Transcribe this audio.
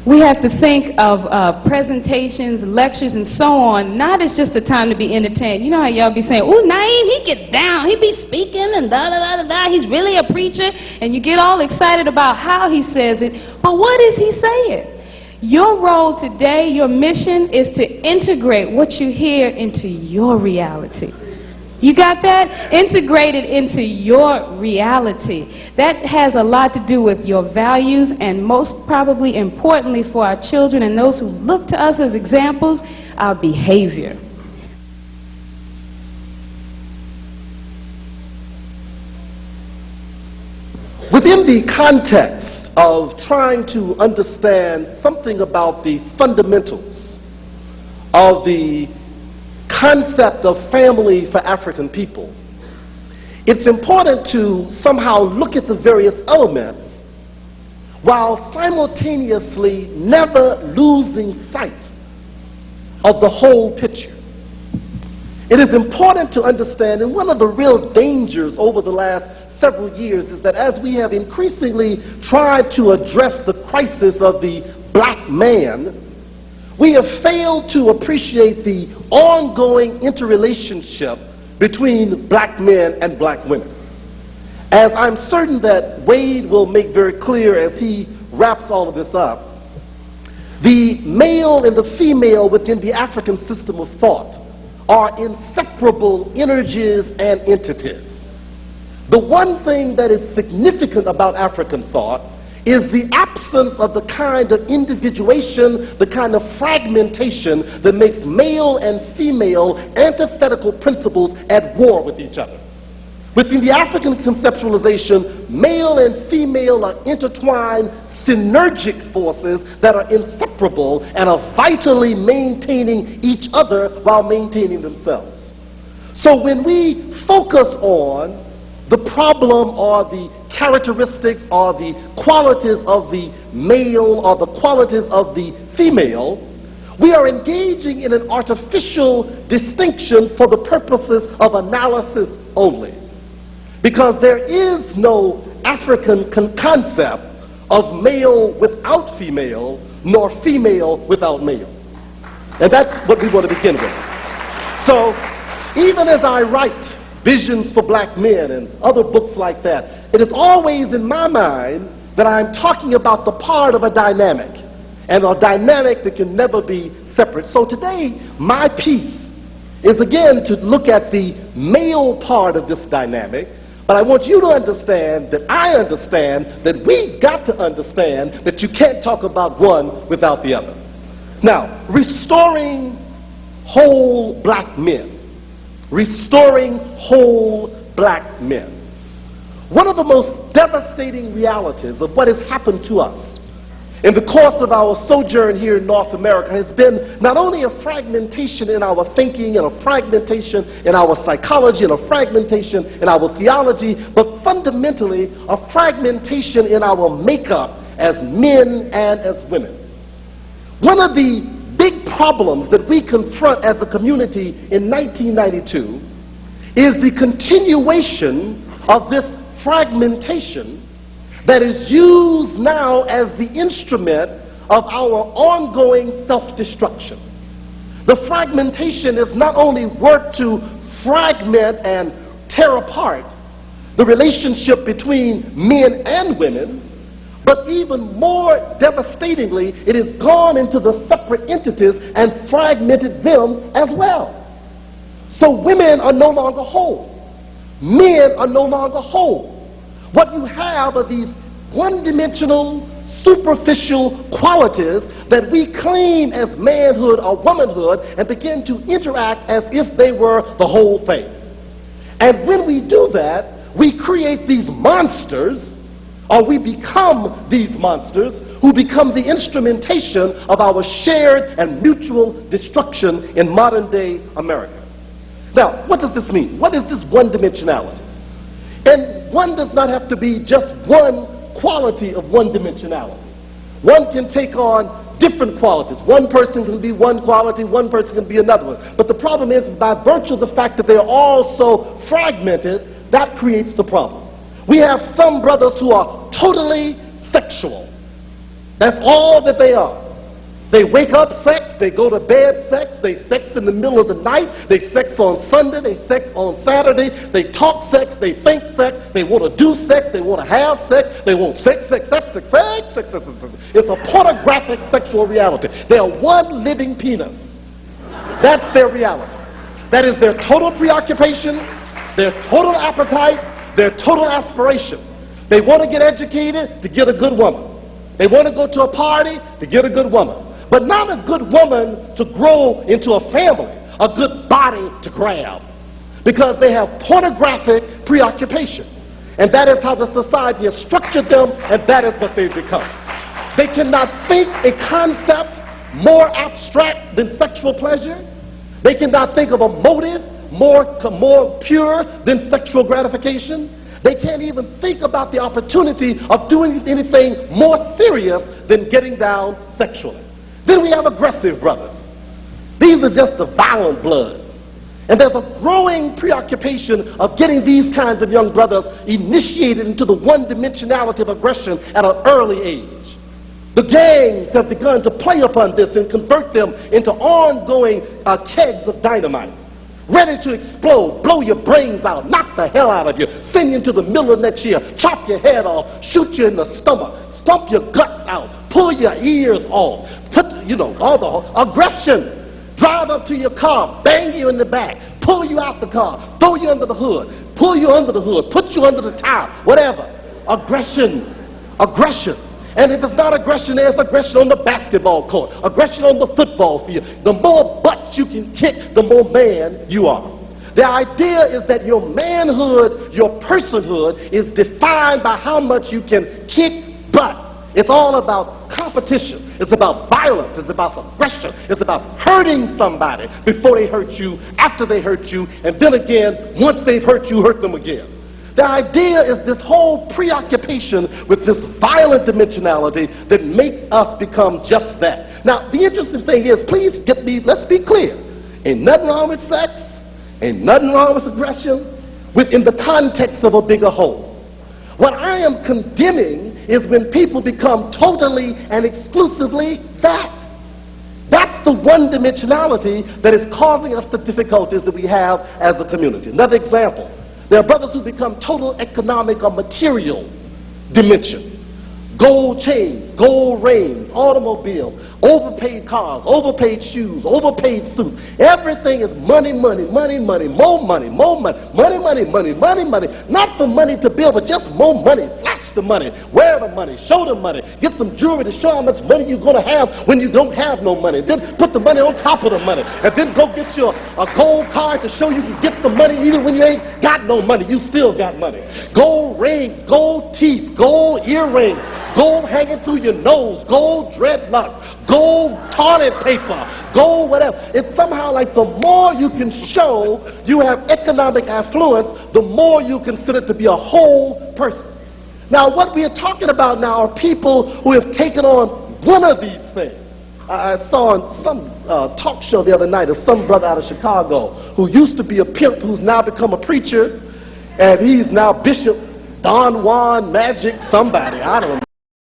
We have to think of presentations, lectures, and so on, not as just a time to be entertained. You know how y'all be saying, "Ooh, Naim, he gets down, he be speaking, and da-da-da-da-da, he's really a preacher," and you get all excited about how he says it, but what is he saying? Your role today, your mission, is to integrate what you hear into your reality. You got that? Integrate it into your reality. That has a lot to do with your values, and most probably importantly for our children and those who look to us as examples, our behavior. Within the context of trying to understand something about the fundamentals of the concept of family for African people, it's important to somehow look at the various elements while simultaneously never losing sight of the whole picture. It is important to understand, and one of the real dangers over the last several years is that as we have increasingly tried to address the crisis of the black man, we have failed to appreciate the ongoing interrelationship between black men and black women. As I'm certain that Wade will make very clear as he wraps all of this up, the male and the female within the African system of thought are inseparable energies and entities. The one thing that is significant about African thought is the absence of the kind of individuation, the kind of fragmentation that makes male and female antithetical principles at war with each other. Within the African conceptualization, male and female are intertwined synergic forces that are inseparable and are vitally maintaining each other while maintaining themselves. So when we focus on the problem or the characteristics or the qualities of the male or the qualities of the female, we are engaging in an artificial distinction for the purposes of analysis only. Because there is no African concept of male without female, nor female without male. And that's what we want to begin with. So even as I write Visions for Black Men and other books like that, it is always in my mind that I'm talking about the part of a dynamic, and a dynamic that can never be separate. So today, my piece is again to look at the male part of this dynamic, but I want you to understand that I understand that we've got to understand that you can't talk about one without the other. Now, restoring whole black men. Restoring whole black men. One of the most devastating realities of what has happened to us in the course of our sojourn here in North America has been not only a fragmentation in our thinking and a fragmentation in our psychology and a fragmentation in our theology, but fundamentally a fragmentation in our makeup as men and as women. One of the big problems that we confront as a community in 1992 is the continuation of this fragmentation that is used now as the instrument of our ongoing self-destruction. The fragmentation is not only work to fragment and tear apart the relationship between men and women, but even more devastatingly, it has gone into the separate entities and fragmented them as well. So women are no longer whole. Men are no longer whole. What you have are these one-dimensional, superficial qualities that we claim as manhood or womanhood and begin to interact as if they were the whole thing. And when we do that, we create these monsters, or we become these monsters who become the instrumentation of our shared and mutual destruction in modern-day America. Now, what does this mean? What is this one-dimensionality? And one does not have to be just one quality of one-dimensionality. One can take on different qualities. One person can be one quality, one person can be another one. But the problem is, by virtue of the fact that they're all so fragmented, that creates the problem. We have some brothers who are totally sexual. That's all that they are. They wake up sex, they go to bed sex, they sex in the middle of the night, they sex on Sunday, they sex on Saturday, they talk sex, they think sex, they want to do sex, they want to have sex, they want sex. It's a pornographic sexual reality. They are one living penis. That's their reality. That is their total preoccupation, their total appetite, their total aspiration. They want to get educated to get a good woman. They want to go to a party to get a good woman. But not a good woman to grow into a family, a good body to grab. Because they have pornographic preoccupations. And that is how the society has structured them, and that is what they've become. They cannot think a concept more abstract than sexual pleasure. They cannot think of a motive more pure than sexual gratification. They can't even think about the opportunity of doing anything more serious than getting down sexually. Then we have aggressive brothers. These are just the violent bloods. And there's a growing preoccupation of getting these kinds of young brothers initiated into the one-dimensionality of aggression at an early age. The gangs have begun to play upon this and convert them into ongoing kegs of dynamite, ready to explode, blow your brains out, knock the hell out of you, send you into the middle of next year, chop your head off, shoot you in the stomach, stomp your guts out, pull your ears off, put, all the aggression. Drive up to your car, bang you in the back, pull you out the car, throw you under the hood, pull you under the hood, put you under the tire, whatever. Aggression. And if it's not aggression, there's aggression on the basketball court, aggression on the football field. The more butts you can kick, the more man you are. The idea is that your manhood, your personhood, is defined by how much you can kick butt. It's all about competition. It's about violence. It's about aggression. It's about hurting somebody before they hurt you, after they hurt you, and then again, once they've hurt you, hurt them again. The idea is this whole preoccupation with this violent dimensionality that makes us become just that. Now, the interesting thing is, let's be clear. Ain't nothing wrong with sex. Ain't nothing wrong with aggression within the context of a bigger whole. What I am condemning is when people become totally and exclusively that. That's the one-dimensionality that is causing us the difficulties that we have as a community. Another example, there are brothers who become total economic or material dimensions. Gold chains, gold rings, automobiles, overpaid cars, overpaid shoes, overpaid suits. Everything is money, more money. Not for money to build, but just more money. Flash the money, wear the money, show the money, get some jewelry to show how much money you're going to have when you don't have no money. Then put the money on top of the money, and then go get you a gold card to show you can get the money even when you ain't got no money. You still got money. Gold rings, gold teeth, gold earrings, gold hanging through your nose, gold dreadlocks, gold toilet paper, gold whatever. It's somehow like the more you can show you have economic affluence, the more you consider to be a whole person. Now, what we are talking about now are people who have taken on one of these things. I saw on some talk show the other night of some brother out of Chicago who used to be a pimp who's now become a preacher, and he's now Bishop Don Juan Magic somebody, I don't